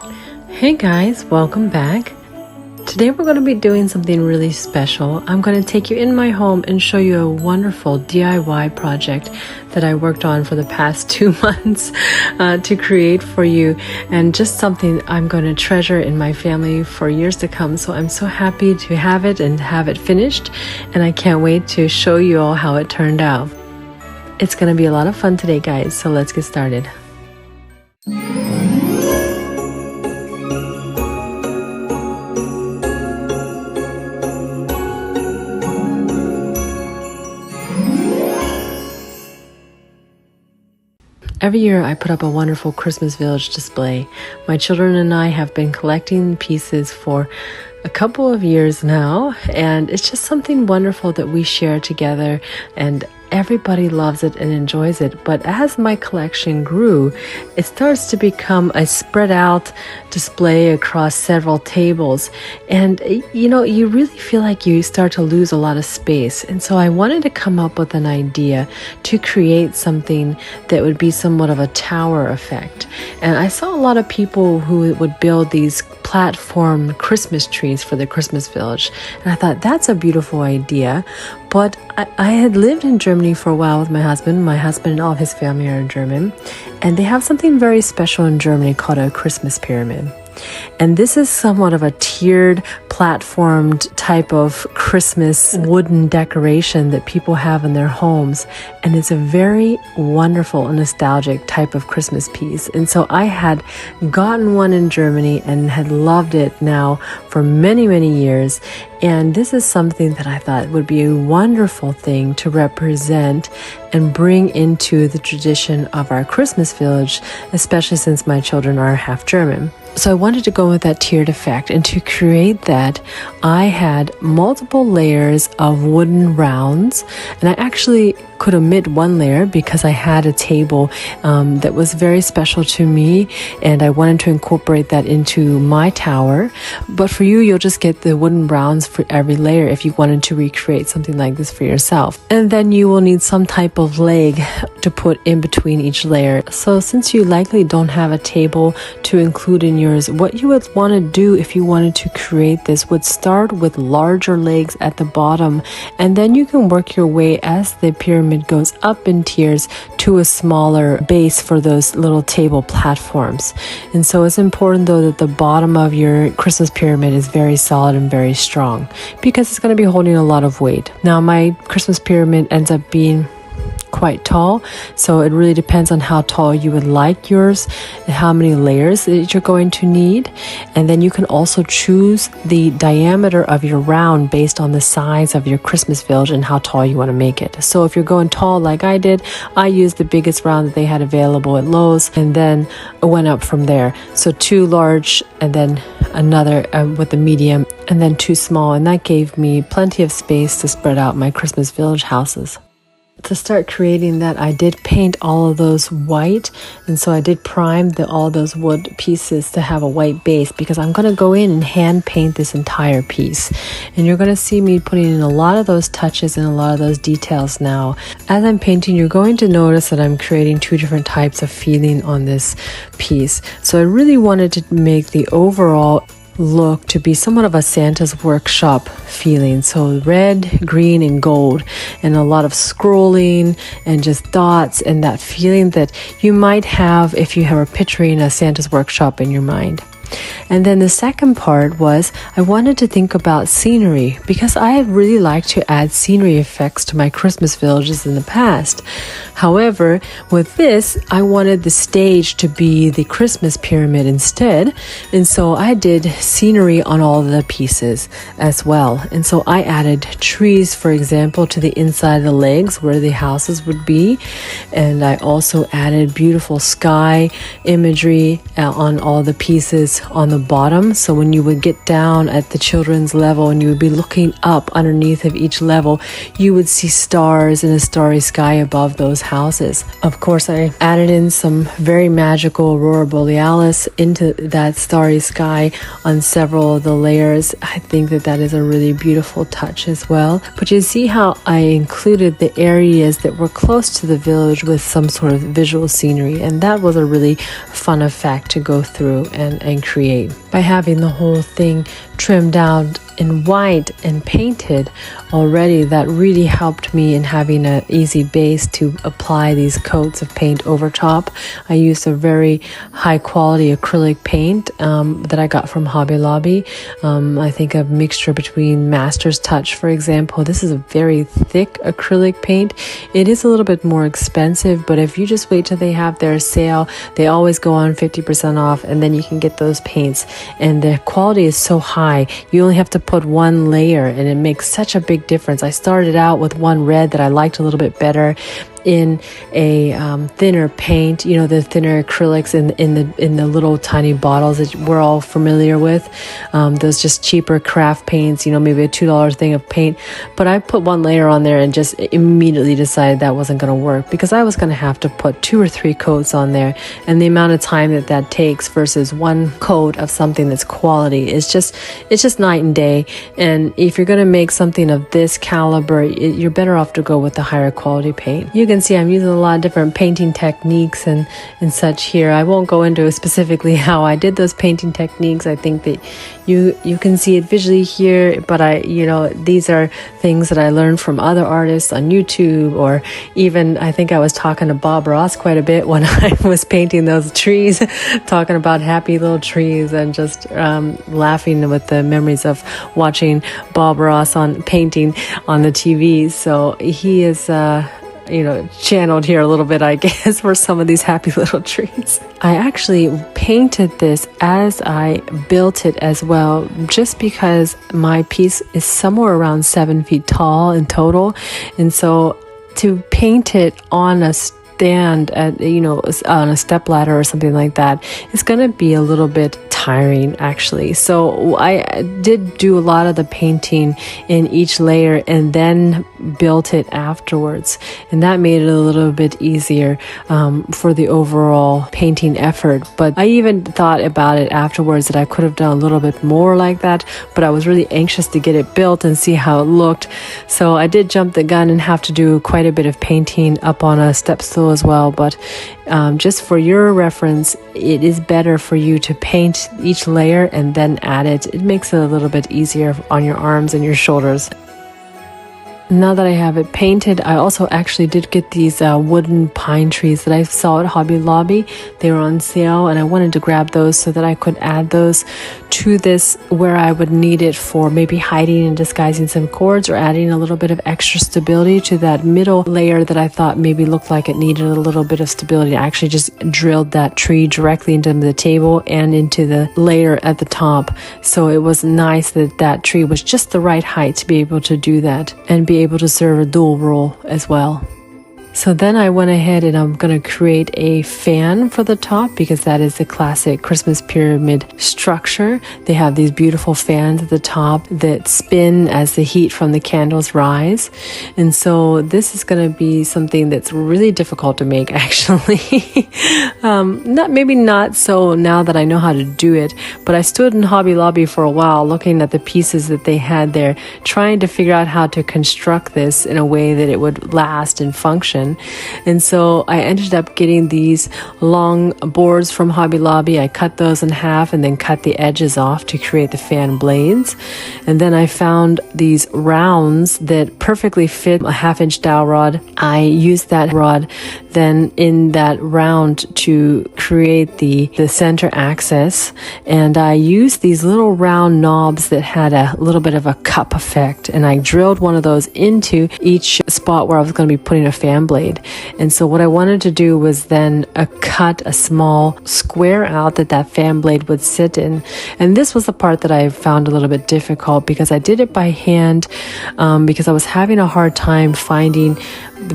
Hey guys, welcome back. Today we're going to be doing something really special. I'm going to take you in my home and show you a wonderful DIY project that I worked on for the past 2 months to create for you, and just something I'm going to treasure in my family for years to come. So I'm so happy to have it and have it finished, and I can't wait to show you all how it turned out. It's going to be a lot of fun today, guys, so let's get started. Every year I put up a wonderful Christmas village display. My children and I have been collecting pieces for a couple of years now, and it's just something wonderful that we share together, and everybody loves it and enjoys it. But as my collection grew, it starts to become a spread out display across several tables, and you really feel like you start to lose a lot of space. And so I wanted to come up with an idea to create something that would be somewhat of a tower effect. And I saw a lot of people who would build these platform Christmas trees for the Christmas village, and I thought that's a beautiful idea. But I had lived in Germany for a while with my husband. My husband and all of his family are German, and they have something very special in Germany called a Christmas pyramid. And this is somewhat of a tiered, platformed type of Christmas wooden decoration that people have in their homes. And it's a very wonderful and nostalgic type of Christmas piece. And so I had gotten one in Germany and had loved it now for many, many years. And this is something that I thought would be a wonderful thing to represent and bring into the tradition of our Christmas village, especially since my children are half German. So I wanted to go with that tiered effect, and to create that, I had multiple layers of wooden rounds, and I actually could omit one layer because I had a table that was very special to me, and I wanted to incorporate that into my tower. But for you, you'll just get the wooden rounds for every layer if you wanted to recreate something like this for yourself. And then you will need some type of leg to put in between each layer. So since you likely don't have a table to include in yours, what you would want to do if you wanted to create this would start with larger legs at the bottom, and then you can work your way as the pyramid goes up in tiers to a smaller base for those little table platforms. And so it's important though that the bottom of your Christmas pyramid is very solid and very strong, because it's going to be holding a lot of weight. Now my Christmas pyramid ends up being quite tall, so it really depends on how tall you would like yours and how many layers that you're going to need. And then you can also choose the diameter of your round based on the size of your Christmas village and how tall you want to make it. So if you're going tall like I did, I used the biggest round that they had available at Lowe's, and then I went up from there. So 2 large, and then another with a medium, and then 2 small, and that gave me plenty of space to spread out my Christmas village houses. To start creating that, I did paint all of those white, and so I did prime all those wood pieces to have a white base, because I'm going to go in and hand paint this entire piece, and you're going to see me putting in a lot of those touches and a lot of those details now. As I'm painting, you're going to notice that I'm creating 2 different types of feeling on this piece. So I really wanted to make the overall look to be somewhat of a Santa's workshop feeling. So red, green, and gold, and a lot of scrolling and just dots, and that feeling that you might have if you were picturing a Santa's workshop in your mind. And then the second part was I wanted to think about scenery, because I have really liked to add scenery effects to my Christmas villages in the past. However, with this, I wanted the stage to be the Christmas pyramid instead. And so I did scenery on all of the pieces as well. And so I added trees, for example, to the inside of the legs where the houses would be. And I also added beautiful sky imagery on all the pieces on the bottom. So when you would get down at the children's level and you would be looking up underneath of each level, you would see stars and a starry sky above those houses. Of course, I added in some very magical aurora borealis into that starry sky on several of the layers. I think that that is a really beautiful touch as well. But you see how I included the areas that were close to the village with some sort of visual scenery, and that was a really fun effect to go through and recreate. By having the whole thing trimmed out in white and painted already, that really helped me in having an easy base to apply these coats of paint over top. I used a very high quality acrylic paint that I got from Hobby Lobby. I think a mixture between Master's Touch, for example. This is a very thick acrylic paint. It is a little bit more expensive, but if you just wait till they have their sale, they always go on 50% off, and then you can get those paints. And the quality is so high, you only have to put one layer, and it makes such a big difference. I started out with one red that I liked a little bit better in a thinner paint, you know, the thinner acrylics in the little tiny bottles that we're all familiar with, those just cheaper craft paints, you know, maybe a $2 thing of paint. But I put one layer on there and just immediately decided that wasn't going to work, because I was going to have to put 2 or 3 coats on there, and the amount of time that takes versus one coat of something that's quality is just, it's just night and day. And if you're going to make something of this caliber, you're better off to go with the higher quality paint. You can see I'm using a lot of different painting techniques and such here. I won't go into specifically how I did those painting techniques. I think that you can see it visually here, but these are things that I learned from other artists on YouTube, or even I think I was talking to Bob Ross quite a bit when I was painting those trees, talking about happy little trees, and just laughing with the memories of watching Bob Ross on painting on the TV. So he is channeled here a little bit, I guess, for some of these happy little trees. I actually painted this as I built it as well, just because my piece is somewhere around 7 feet tall in total. And so to paint it on a stand on a step ladder or something like that, it's going to be a little bit tiring, actually. So I did do a lot of the painting in each layer and then built it afterwards, and that made it a little bit easier for the overall painting effort. But I even thought about it afterwards that I could have done a little bit more like that, but I was really anxious to get it built and see how it looked. So I did jump the gun and have to do quite a bit of painting up on a step stool as well. But just for your reference, it is better for you to paint each layer and then add it. It makes it a little bit easier on your arms and your shoulders. Now that I have it painted, I also actually did get these wooden pine trees that I saw at Hobby Lobby. They were on sale, and I wanted to grab those so that I could add those to this where I would need it for maybe hiding and disguising some cords, or adding a little bit of extra stability to that middle layer that I thought maybe looked like it needed a little bit of stability. I actually just drilled that tree directly into the table and into the layer at the top. So it was nice that that tree was just the right height to be able to do that and be able to serve a dual role as well. So then I went ahead and I'm going to create a fan for the top, because that is the classic Christmas pyramid structure. They have these beautiful fans at the top that spin as the heat from the candles rise. And so this is going to be something that's really difficult to make, actually. Not so now that I know how to do it, but I stood in Hobby Lobby for a while looking at the pieces that they had there, trying to figure out how to construct this in a way that it would last and function. And so I ended up getting these long boards from Hobby Lobby. I cut those in half and then cut the edges off to create the fan blades. And then I found these rounds that perfectly fit a 1/2-inch dowel rod. I used that rod then in that round to create the center axis. And I used these little round knobs that had a little bit of a cup effect. And I drilled one of those into each spot where I was going to be putting a fan blade. And so what I wanted to do was then cut a small square out that fan blade would sit in. And this was the part that I found a little bit difficult, because I did it by hand, because I was having a hard time finding,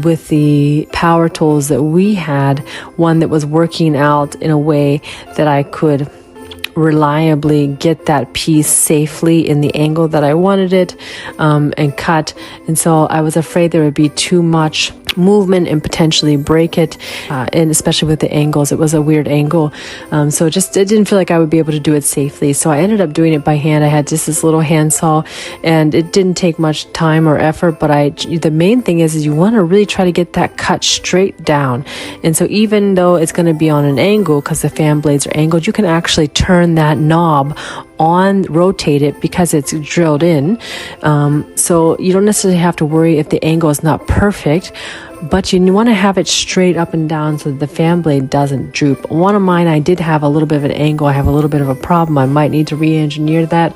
with the power tools that we had, one that was working out in a way that I could reliably get that piece safely in the angle that I wanted it, and cut. And so I was afraid there would be too much movement and potentially break it, and especially with the angles, it was a weird angle, so it didn't feel like I would be able to do it safely. So I ended up doing it by hand. I had just this little handsaw, and it didn't take much time or effort, but the main thing is you want to really try to get that cut straight down. And so even though it's going to be on an angle, because the fan blades are angled, you can actually turn that knob on, rotate it, because it's drilled in, so you don't necessarily have to worry if the angle is not perfect, but you want to have it straight up and down so that the fan blade doesn't droop. One of mine, I did have a little bit of an angle. I have a little bit of a problem. I might need to re-engineer that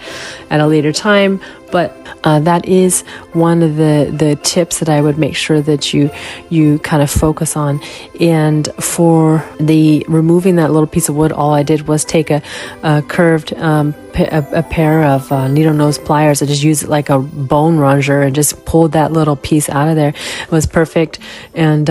at a later time, but that is one of the tips that I would make sure that you kind of focus on. And for the removing that little piece of wood, all I did was take a curved a pair of needle nose pliers. I just used it like a bone rasher and just pulled that little piece out of there. It was perfect. And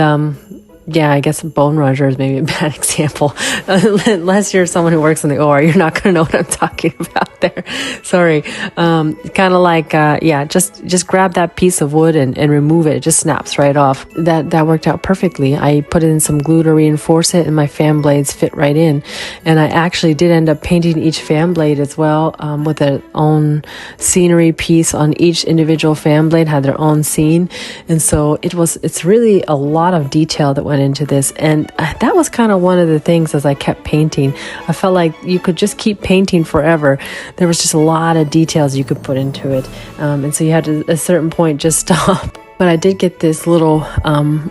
yeah, I guess bone rasher is maybe a bad example. Unless you're someone who works in the OR, you're not going to know what I'm talking about there. Sorry. Kind of like, yeah, just grab that piece of wood and remove it. It just snaps right off. That worked out perfectly. I put in some glue to reinforce it, and my fan blades fit right in. And I actually did end up painting each fan blade as well, with their own scenery piece on each individual fan blade, had their own scene. And so it's really a lot of detail that went into this, and that was kind of one of the things as I kept painting. I felt like you could just keep painting forever. There was just a lot of details you could put into it, and so you had to, at a certain point, just stop. But I did get this little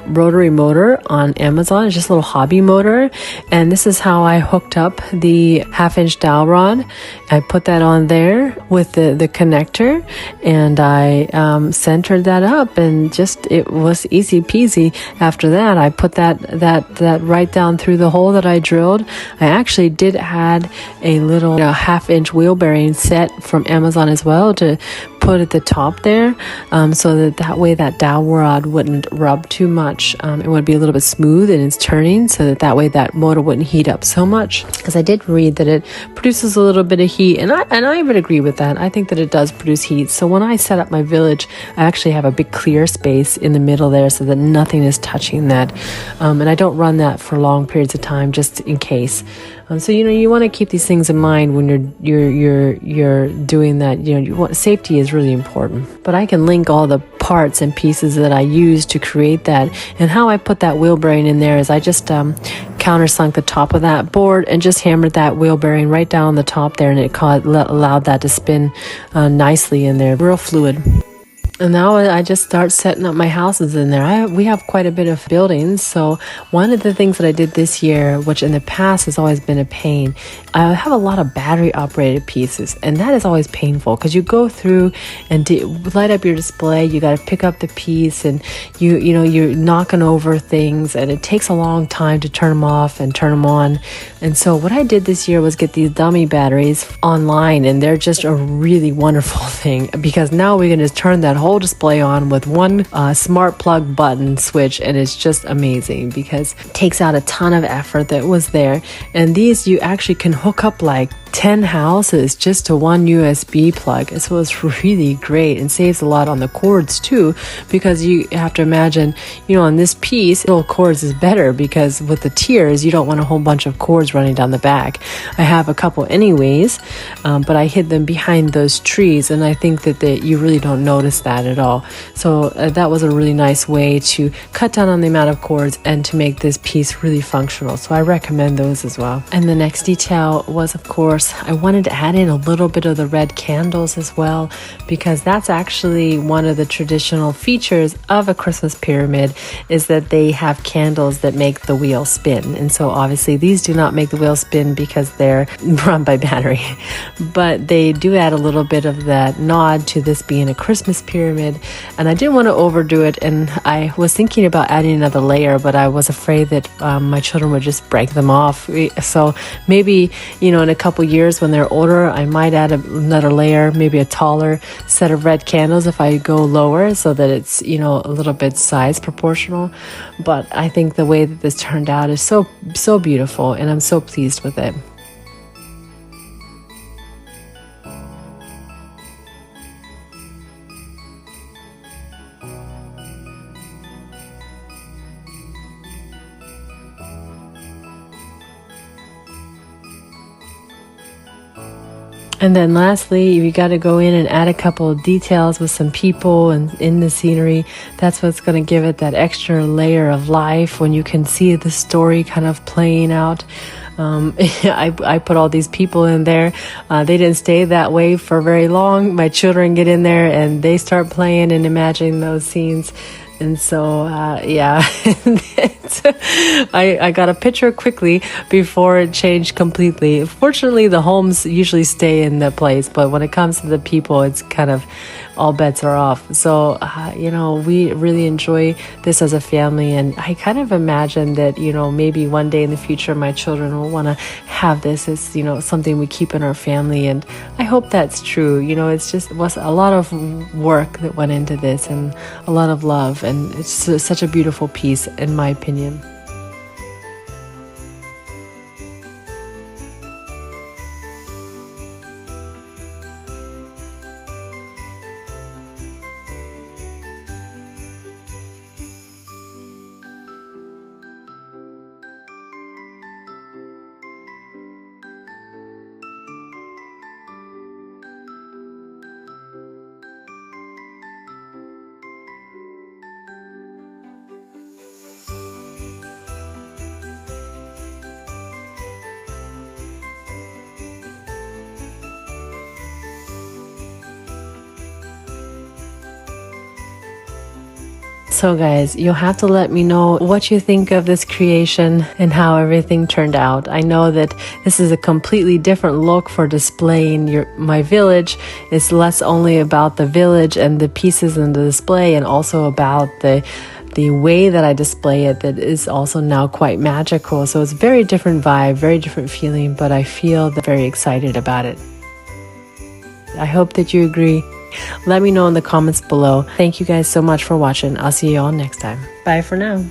rotary motor on Amazon. It's just a little hobby motor. And this is how I hooked up the 1/2-inch dowel rod. I put that on there with the connector, and I centered that up, and it was easy peasy. After that, I put that right down through the hole that I drilled. I actually did add a little 1/2-inch wheel bearing set from Amazon as well to put at the top there, so that way that dowel rod wouldn't rub too much. It would be a little bit smooth in its turning, so that way that motor wouldn't heat up so much. Because I did read that it produces a little bit of heat, and I would agree with that. I think that it does produce heat. So when I set up my village, I actually have a big clear space in the middle there so that nothing is touching that, and I don't run that for long periods of time, just in case. So you want to keep these things in mind when you're doing that. Safety is really important. But I can link all the parts and pieces that I used to create that, and how I put that wheel bearing in there is I just countersunk the top of that board and just hammered that wheel bearing right down on the top there, and it allowed that to spin nicely in there, real fluid. And now I just start setting up my houses in there. We have quite a bit of buildings. So one of the things that I did this year, which in the past has always been a pain, I have a lot of battery operated pieces. And that is always painful because you go through and light up your display. You got to pick up the piece, and you're knocking over things, and it takes a long time to turn them off and turn them on. And so what I did this year was get these dummy batteries online, and they're just a really wonderful thing, because now we can just turn that whole display on with one smart plug button switch, and it's just amazing because it takes out a ton of effort that was there. And these you actually can hook up like 10 houses just to one USB plug. So it's really great and saves a lot on the cords too, because you have to imagine, on this piece, little cords is better, because with the tiers, you don't want a whole bunch of cords running down the back. I have a couple anyways, but I hid them behind those trees, and I think that you really don't notice that at all. So that was a really nice way to cut down on the amount of cords and to make this piece really functional. So I recommend those as well. And the next detail was, of course, I wanted to add in a little bit of the red candles as well, because that's actually one of the traditional features of a Christmas pyramid, is that they have candles that make the wheel spin. And so obviously these do not make the wheel spin because they're run by battery, but they do add a little bit of that nod to this being a Christmas pyramid. And I didn't want to overdo it, and I was thinking about adding another layer, but I was afraid that my children would just break them off. So maybe, in a couple years when they're older, I might add another layer, maybe a taller set of red candles if I go lower, so that it's, a little bit size proportional. But I think the way that this turned out is so beautiful, and I'm so pleased with it. And then lastly, you got to go in and add a couple of details with some people and in the scenery. That's what's going to give it that extra layer of life when you can see the story kind of playing out. I put all these people in there. They didn't stay that way for very long. My children get in there and they start playing and imagining those scenes. And so, yeah, I got a picture quickly before it changed completely. Fortunately, the homes usually stay in the place, but when it comes to the people, it's kind of all bets are off. So, we really enjoy this as a family. And I kind of imagine that, maybe one day in the future, my children will want to have this as, something we keep in our family. And I hope that's true. It was a lot of work that went into this and a lot of love. And it's such a beautiful piece, in my opinion. So guys, you'll have to let me know what you think of this creation and how everything turned out. I know that this is a completely different look for displaying my village. It's less only about the village and the pieces in the display, and also about the way that I display it, that is also now quite magical. So it's a very different vibe, very different feeling, but I feel very excited about it. I hope that you agree. Let me know in the comments below. Thank you guys so much for watching. I'll see you all next time. Bye for now.